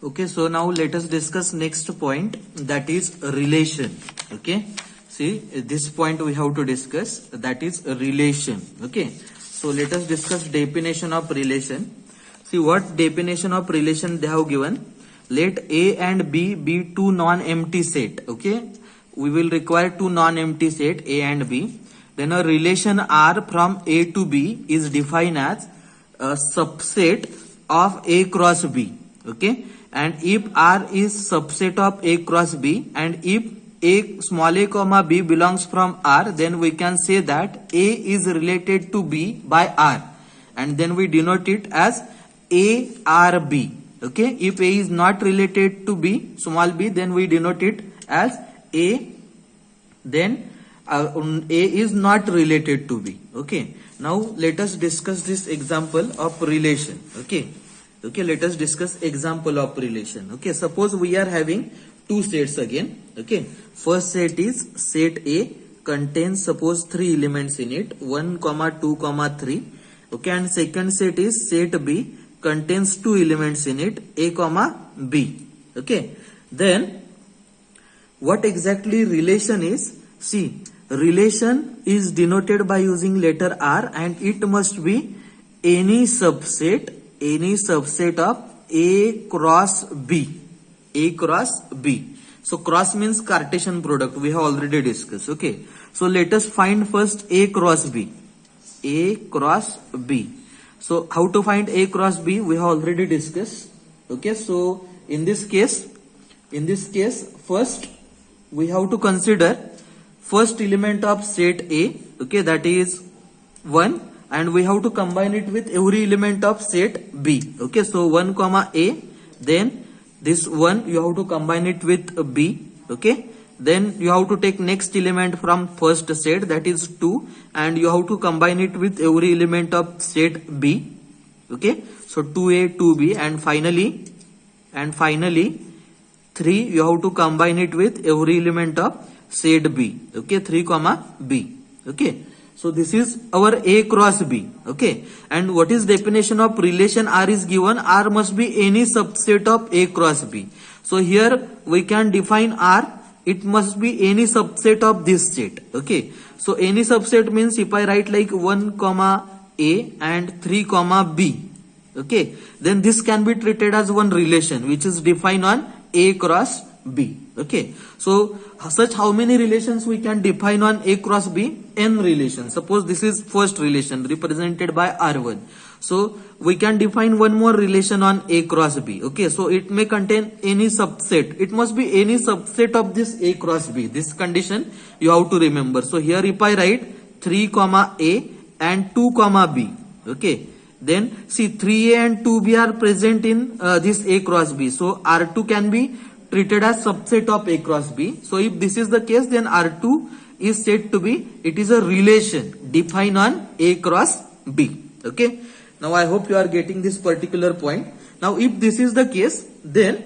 Okay, so now let us discuss next point, that is relation. Okay, see this point we have to discuss, that is relation. Okay, so let us discuss definition of relation. See what definition of relation they have given. Let A and B be two non-empty set. Okay, we will require two non-empty set A and B. Then a relation R from A to B is defined as a subset of A cross B. Okay, and if R is subset of A cross B, and if A small a comma B belongs from R, then we can say that A is related to B by R, and then we denote it as ARB. Okay, if A is not related to B small b, then we denote it as A, then A is not related to B. Okay, now let us discuss this example of relation. Okay, let us discuss example of relation. Okay, suppose we are having two sets again. Okay, first set is set A, contains suppose three elements in it, 1, 2, 3. Okay, and second set is set B, contains two elements in it, A, B. Okay, then what exactly relation is? See, relation is denoted by using letter R, and it must be any subset of A cross B. A cross B. So cross means Cartesian product, we have already discussed. Okay, so let us find first A cross B. A cross B. So how to find A cross B, we have already discussed. Okay, so in this case first we have to consider first element of set A. Okay, that is 1, and we have to combine it with every element of set B. Okay, so 1 comma A, then this 1 you have to combine it with B. Okay, then you have to take next element from first set, that is 2, and you have to combine it with every element of set B. Okay, so 2A, 2B, and finally 3 you have to combine it with every element of set B. Okay, 3 comma B. Okay, so this is our A cross B. Okay, and what is definition of relation R is given, R must be any subset of A cross B. So here we can define R, it must be any subset of this set. Okay, so any subset means if I write like 1 comma A and 3 comma B, okay, then this can be treated as one relation which is defined on A cross B. Okay, so such how many relations we can define on A cross B? N relations. Suppose this is first relation represented by R1. So we can define one more relation on A cross B. Okay, so it may contain any subset. It must be any subset of this A cross B. This condition you have to remember. So here if I write 3 comma A and 2 comma B. Okay, then see 3A and 2B are present in this A cross B. So R2 can be treated as subset of A cross B. So if this is the case, then R2 is said to be, it is a relation defined on A cross B. Okay, now I hope you are getting this particular point. Now if this is the case, then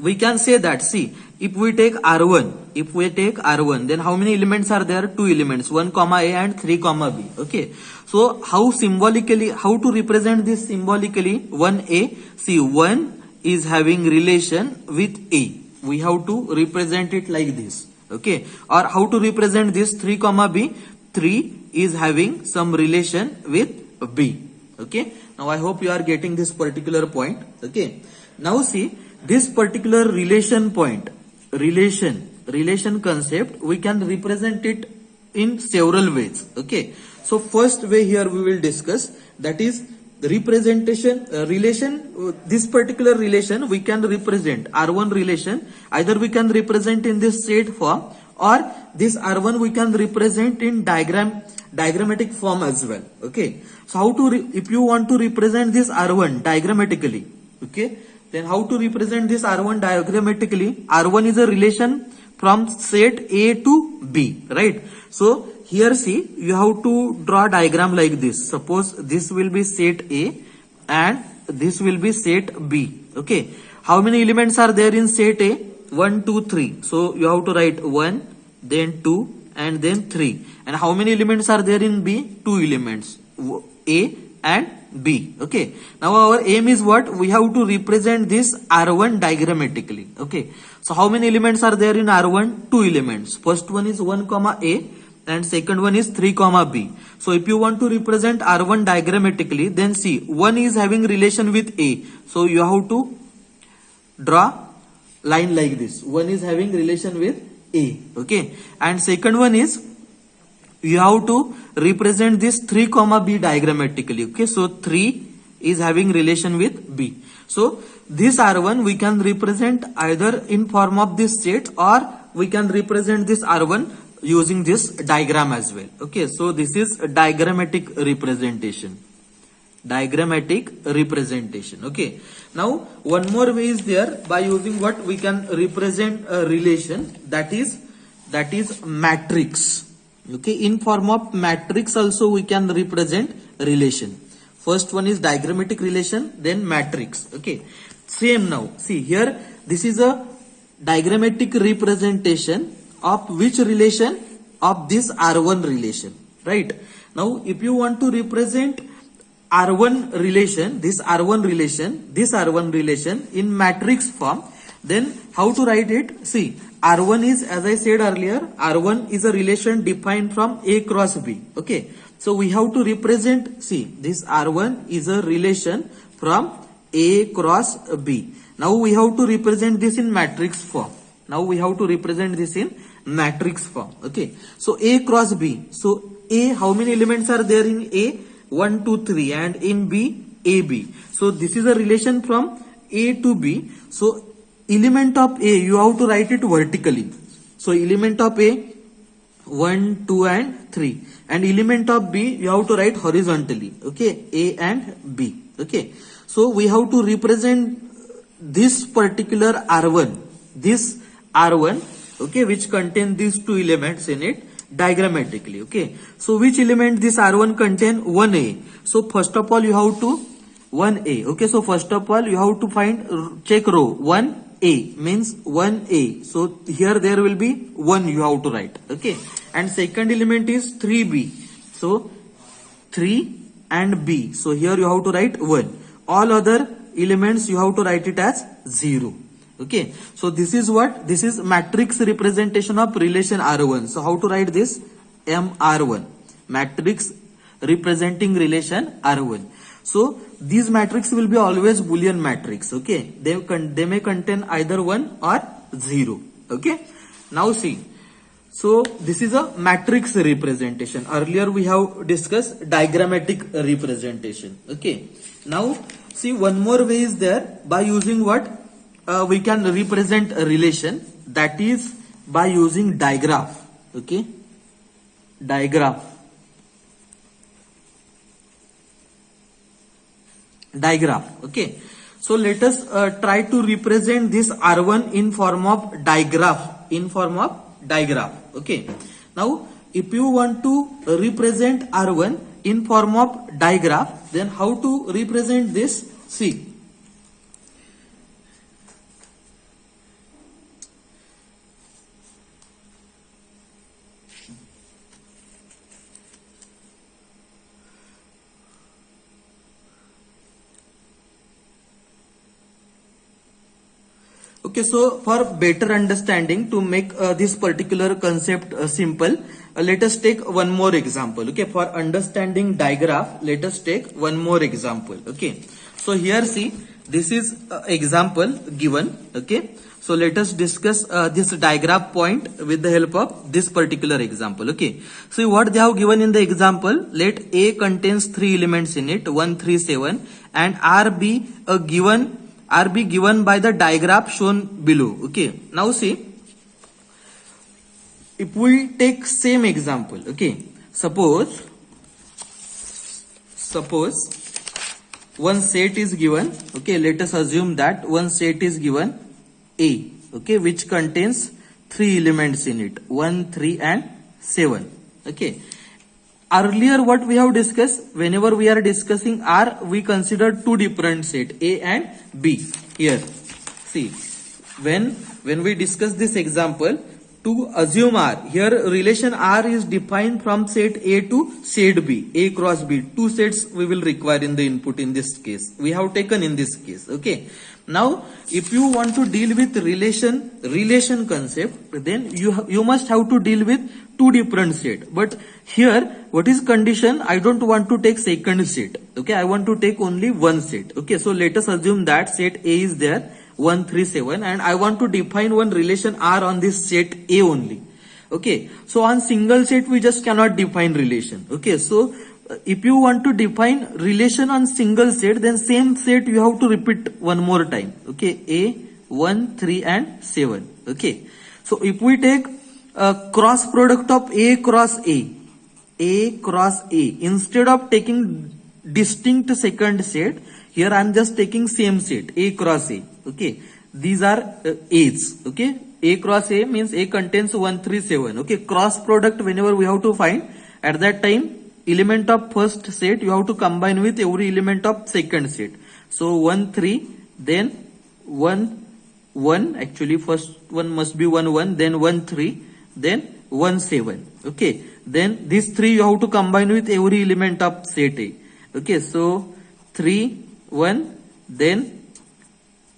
we can say that, see, if we take R1, then how many elements are there? 2 elements, 1 comma A and 3 comma B. Okay, so how to represent this symbolically? 1A, see, 1 is having relation with A. We have to represent it like this. Okay, or how to represent this? 3 comma B, 3 is having some relation with B. Okay, now I hope you are getting this particular point. Okay, now see this particular relation point, relation concept, we can represent it in several ways. Okay, so first way here we will discuss, that is representation relation. This particular relation we can represent R1 relation, either we can represent in this set form, or this R1 we can represent in diagrammatic form as well. Okay, so how to if you want to represent this R1 diagrammatically, okay, then how to represent this R1 diagrammatically? R1 is a relation from set A to B, right? So here see, you have to draw a diagram like this. Suppose this will be set A and this will be set B. Okay, how many elements are there in set A? 1, 2, 3. So you have to write 1, then 2, and then 3. And how many elements are there in B? 2 elements, A and B. Okay. Now our aim is what? We have to represent this R1 diagrammatically. Okay. So how many elements are there in R1? 2 elements. First one is 1 comma A and second one is 3 comma B. So if you want to represent R1 diagrammatically, then see, 1 is having relation with A. So you have to draw line like this. 1 is having relation with A. Okay. And second one is, you have to represent this 3 comma B diagrammatically. Okay. So 3 is having relation with B. So this R1 we can represent either in form of this state, or we can represent this R1 using this diagram as well. Okay. So this is a diagrammatic representation. Diagrammatic representation. Okay. Now one more way is there, by using what we can represent a relation, that is matrix. Okay. In form of matrix also we can represent relation. First one is diagrammatic relation, then matrix. Okay. Same now. See here, this is a diagrammatic representation of which relation? Of this R1 relation. Right. Now if you want to represent R1 relation, this R1 relation in matrix form, then how to write it? See, R1 is, as I said earlier, R1 is a relation defined from A cross B. Okay. So we have to represent, see, this R1 is a relation from A cross B. Now we have to represent this in matrix form. Okay. So A cross B. So A, how many elements are there in A? 1, 2, 3, and in B, AB. So this is a relation from A to B. So element of A, you have to write it vertically. So element of A, 1, 2, and 3. And element of B, you have to write horizontally. Okay, A and B. Okay. So we have to represent this particular R1. Okay, which contain these 2 elements in it diagrammatically. Okay. So which element this R1 contain? 1A. So first of all you have to 1A. Okay. So first of all you have to check row 1A means 1A. So here there will be 1 you have to write. Okay. And second element is 3B. So 3 and B. So here you have to write 1. All other elements you have to write it as 0. Okay. So this is what? This is matrix representation of relation R1. So how to write this? MR1. Matrix representing relation R1. So these matrix will be always Boolean matrix. Okay. They may contain either 1 or 0. Okay. Now see. So this is a matrix representation. Earlier we have discussed diagrammatic representation. Okay. Now see, one more way is there, by using what? We can represent a relation, that is by using digraph. Okay. Digraph. Okay. So let us try to represent this R1 in form of digraph. Okay. Now if you want to represent R1 in form of digraph, then how to represent this? See. Okay, so for better understanding, to make this particular concept simple, let us take one more example. Okay, for understanding digraph, let us take one more example. Okay, so here see, this is example given. Okay, so let us discuss this digraph point with the help of this particular example. Okay, so what they have given in the example, let A contains 3 elements in it, 1, 3, 7, and RB given by the diagram shown below. Okay. Now see, if we take same example, okay, suppose one set is given. Okay, let us assume that one set is given A. Okay, which contains 3 elements in it, 1, 3, and 7. Okay. Earlier what we have discussed, whenever we are discussing R, we consider 2 different sets, A and B. Here, see, when we discuss this example, to assume R, here relation R is defined from set A to set B, A cross B. Two sets we will require in the input in this case. We have taken in this case. Okay. Now, if you want to deal with relation concept, then you must have to deal with two different set. But here, what is condition? I don't want to take second set. Okay, I want to take only one set. Okay, so let us assume that set A is there, 1, 3, 7, and I want to define one relation R on this set A only. Okay, so on single set we just cannot define relation. Okay, so if you want to define relation on single set, then same set you have to repeat one more time. Okay, A, 1, 3 and 7. Okay, so if we take a cross product of A cross A cross A, instead of taking distinct second set, here I am just taking same set, A cross A. Okay, these are A's. Okay, A cross A means A contains 1, 3, 7. Okay, cross product whenever we have to find, at that time element of first set you have to combine with every element of second set. So 1, 3, then 1, 1, actually first one must be 1, 1, then 1, 3, then 1, 7. Okay, then these 3 you have to combine with every element of set A. Okay, so 3, 1, then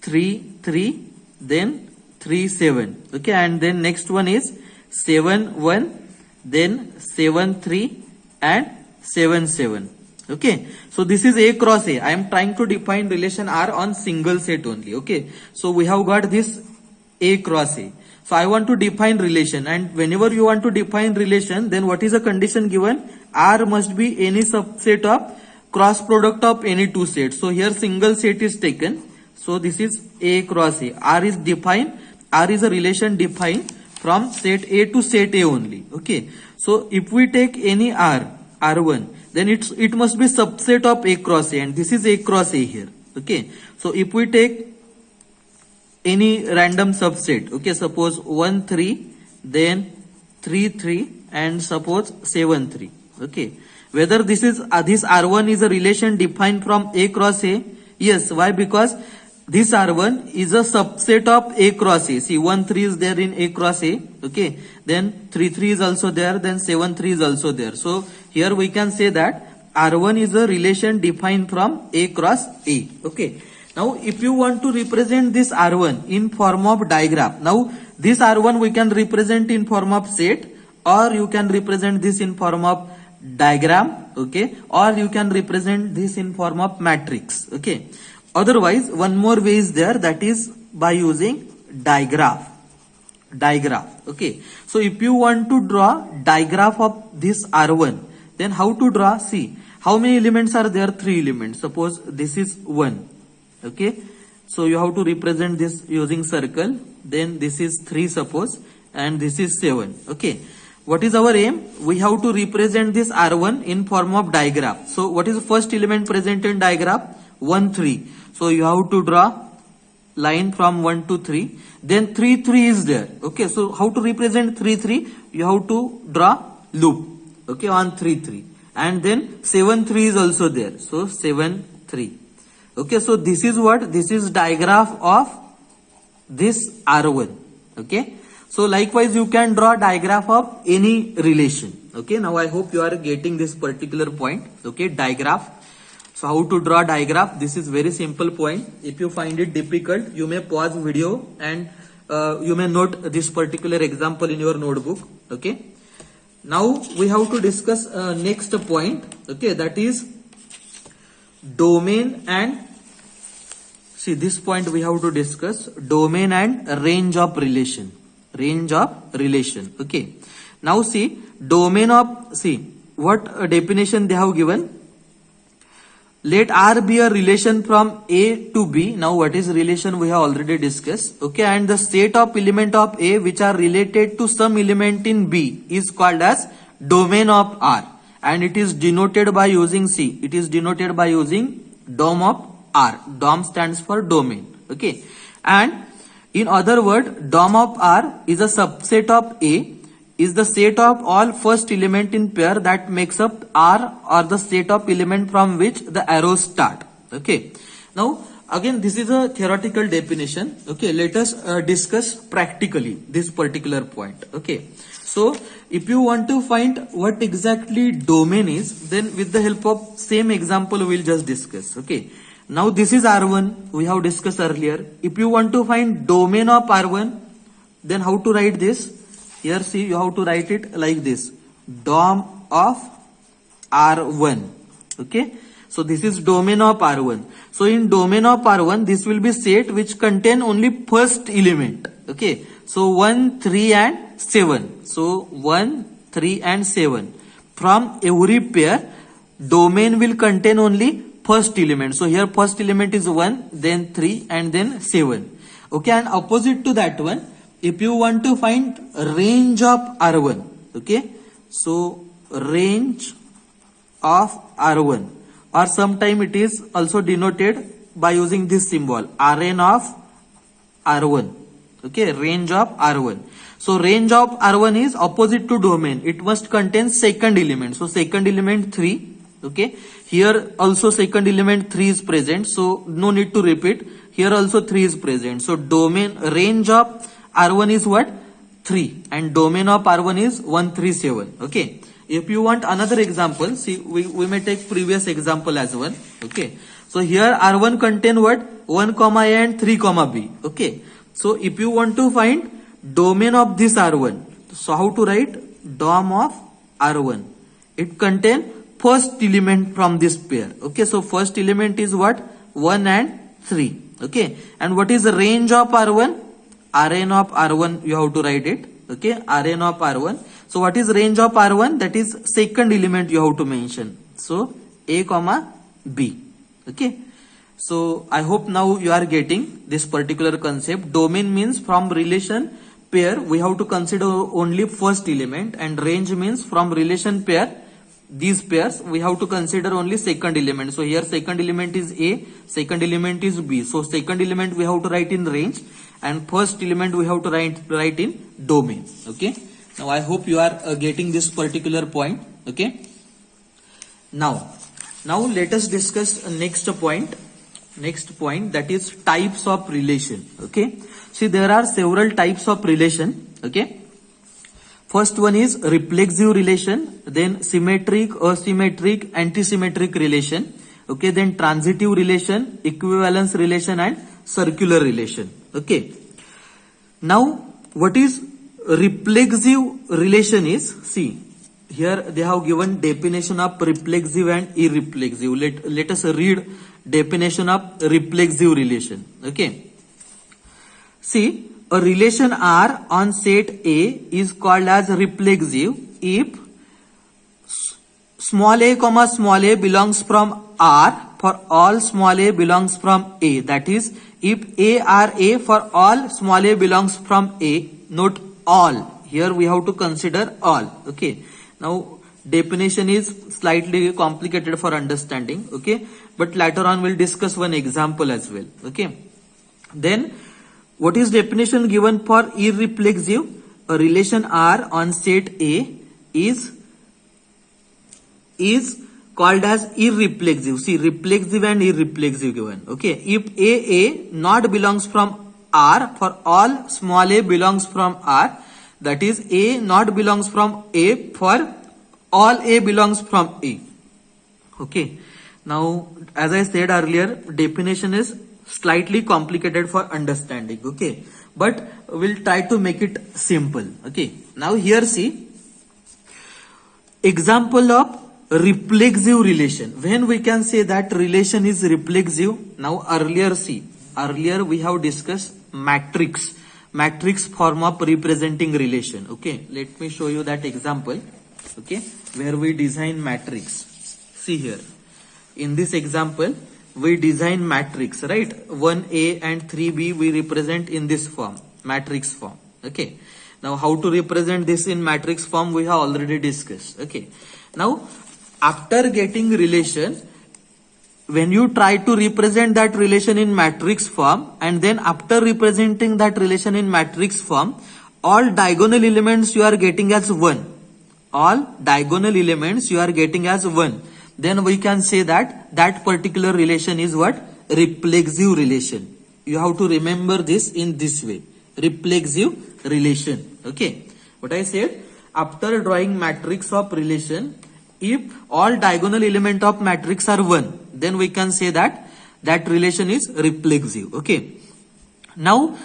3, 3, then 3, 7. Okay, and then next one is 7, 1, then 7, 3 and 7, 7. Okay, so this is A cross A. I am trying to define relation R on single set only. Okay, so we have got this A cross A. So I want to define relation, and whenever you want to define relation, then what is the condition given? R must be any subset of cross product of any two sets. So here single set is taken. So this is A cross A. R is defined. R is a relation defined from set A to set A only. Okay. So if we take any R1, then it must be subset of A cross A, and this is A cross A here. Okay. So if we take any random subset, okay, suppose 1, 3, then 3, 3, and suppose 7, 3. Okay. Whether this R1 is a relation defined from A cross A? Yes. Why? Because this R1 is a subset of A cross A. See, 1, 3 is there in A cross A. Okay. Then 3, 3 is also there. Then 7, 3 is also there. So here we can say that R1 is a relation defined from A cross A. Okay. Now, if you want to represent this R1 in form of diagram, now this R1 we can represent in form of set, or you can represent this in form of diagram. Okay. Or you can represent this in form of matrix. Okay. Otherwise, one more way is there, that is by using digraph. Okay. So if you want to draw digraph of this R1, then how to draw? See, how many elements are there? 3 elements. Suppose this is 1. Okay. So you have to represent this using circle. Then this is 3 suppose, and this is 7. Okay. What is our aim? We have to represent this R1 in form of digraph. So what is the first element present in digraph? 1, 3. So you have to draw line from 1 to 3. Then 3, 3 is there. Okay. So how to represent 3, 3? You have to draw loop. Okay. On 3, 3. And then 7, 3 is also there. So 7, 3. Okay. So this is what? This is digraph of this R1. Okay. So likewise you can draw digraph of any relation. Okay. Now I hope you are getting this particular point. Okay. Digraph. So how to draw digraph? This is very simple point. If you find it difficult, you may pause video and you may note this particular example in your notebook. Okay. Now we have to discuss next point. Okay. That is domain and, see, this point we have to discuss domain and range of relation. Okay. Now see, domain of, see what definition they have given. Let R be a relation from A to B. Now what is relation we have already discussed. Okay. And the set of element of A which are related to some element in B is called as domain of R. And it is denoted by using, see, it is denoted by using DOM of R. DOM stands for domain. Okay. And in other word, DOM of R is a subset of A, is the set of all first element in pair that makes up R, or the set of element from which the arrows start. Okay. Now again this is a theoretical definition. Okay, let us discuss practically this particular point. Okay, so if you want to find what exactly domain is, then with the help of same example we'll just discuss. Okay, now this is R1 we have discussed earlier. If you want to find domain of R1, then how to write this? Here see, you have to write it like this: dom of R1. Okay, so this is domain of R1. So in domain of R1, this will be set which contain only first element. Okay, so 1, 3 and 7. So 1, 3 and 7. From every pair, domain will contain only first element. So here first element is 1, then 3 and then 7. Okay, and opposite to that one, if you want to find range of R1, okay, so range of R1, or sometime it is also denoted by using this symbol Rn of R1. Okay, range of R1. So range of R1 is opposite to domain. It must contain second element. So second element 3. Okay, here also second element 3 is present. So no need to repeat. Here also 3 is present. So domain range of R1 is what? 3, and domain of R1 is 137. Okay. If you want another example, see, we may take previous example as well. Okay. So here R1 contain what? 1, A and 3, B. Okay. So if you want to find domain of this R1, so how to write? Dom of R1. It contain first element from this pair. Okay. So first element is what? 1 and 3. Okay. And what is the range of R1? Rn of R1 you have to write it. Okay. Rn of R1. So what is range of R1? That is second element you have to mention. So A, B. Okay. So I hope now you are getting this particular concept. Domain means from relation pair we have to consider only first element, and range means from relation pair, these pairs we have to consider only second element. So here second element is A, second element is B. So second element we have to write in range, and first element we have to write in domain. Okay. Now I hope you are getting this particular point. Okay. Now let us discuss next point. Next point, that is types of relation. Okay. See, there are several types of relation. Okay. First one is reflexive relation, then symmetric, asymmetric, antisymmetric relation. Okay. Then transitive relation, equivalence relation, and circular relation. Okay. Now what is reflexive relation is, see, here they have given definition of reflexive and irreflexive. Let us read definition of reflexive relation. Okay. See, a relation R on set A is called as reflexive if small a belongs from R for all small a belongs from A. That is, if A are A for all small a belongs from A, not all. Here we have to consider all. Okay. Now definition is slightly complicated for understanding. Okay. But later on we'll discuss one example as well. Okay. Then what is definition given for irreflexive? A relation R on set A is called as irreflexive. See, reflexive and irreflexive given. Okay. If A not belongs from R for all small a belongs from R, that is A not belongs from A for all A belongs from A. Okay. Now, as I said earlier, definition is slightly complicated for understanding. Okay. But we'll try to make it simple. Okay. Now here see, example of reflexive relation. When we can say that relation is reflexive? Now earlier we have discussed matrix form of representing relation. Okay. Let me show you that example. Okay. Where we design matrix. See here. In this example, we design matrix, right? 1A and 3B we represent in this form, matrix form. Okay. Now how to represent this in matrix form we have already discussed. Okay. Now after getting relation, when you try to represent that relation in matrix form, and then after representing that relation in matrix form, all diagonal elements you are getting as 1. All diagonal elements you are getting as 1. Then we can say that that particular relation is what? reflexive relation. You have to remember this in this way. Reflexive relation. Okay. What I said, after drawing matrix of relation, if all diagonal element of matrix are 1, then we can say that that relation is reflexive. Okay. Now,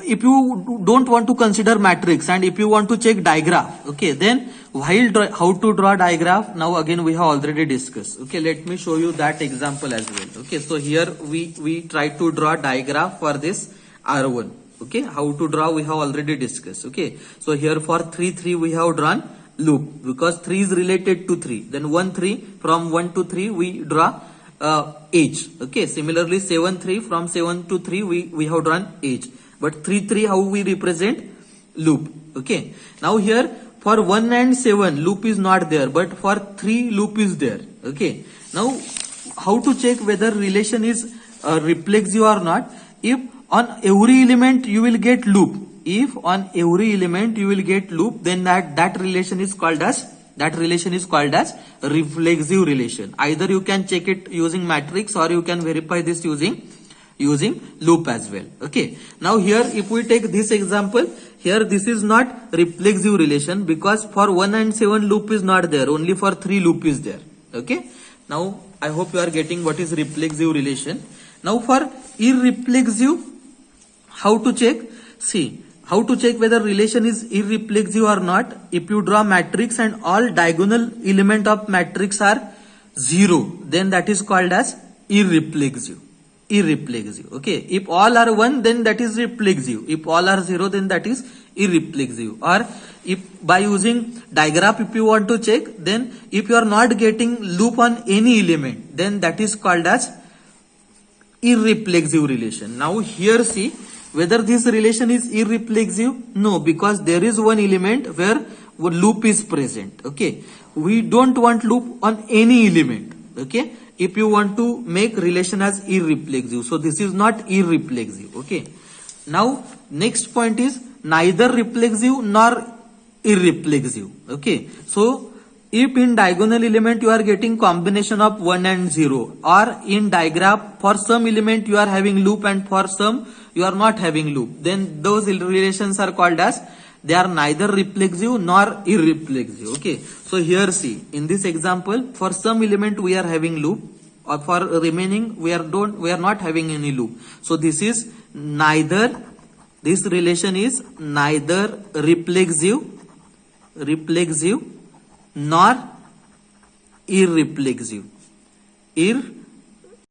if you don't want to consider matrix and if you want to check digraph, okay, then while how to draw digraph, now again we have already discussed. Okay, let me show you that example as well. Okay, so here we try to draw digraph for this R1. Okay, how to draw we have already discussed. Okay, so here for 3 3 we have drawn loop because 3 is related to 3. Then 1 3, from 1 to 3 we draw edge. Okay, similarly 7 3, from 7 to 3 we have drawn edge. But 3 3 how we represent loop. Okay, now here for 1 and 7 loop is not there, but for 3 loop is there. Okay, now how to check whether relation is reflexive or not? If on every element you will get loop, if on every element you will get loop, then that relation is called as reflexive relation. Either you can check it using matrix or you can verify this using loop as well. Okay, now here if we take this example, here this is not reflexive relation because for 1 and 7 loop is not there, only for 3 loop is there. Okay, now I hope you are getting what is reflexive relation. Now for irreflexive, how to check? See, how to check whether relation is irreflexive or not? If you draw matrix and all diagonal element of matrix are 0, then that is called as irreflexive. Okay, if all are 1, then that is reflexive. If all are 0, then that is irreflexive. Or if by using digraph if you want to check, then if you are not getting loop on any element, then that is called as irreflexive relation. Now here see whether this relation is irreflexive. No, because there is one element where loop is present. Okay, we don't want loop on any element. Okay, if you want to make relation as irreflexive, so this is not irreflexive. Okay, now next point is neither reflexive nor irreflexive. Okay, so if in diagonal element you are getting combination of 1 and 0, or in digraph for some element you are having loop and for some you are not having loop, then those relations are called as they are neither reflexive nor irreflexive. Okay, so here see in this example for some element we are having loop, or for remaining we are not having any loop. So this is neither, this relation is neither reflexive nor irreflexive.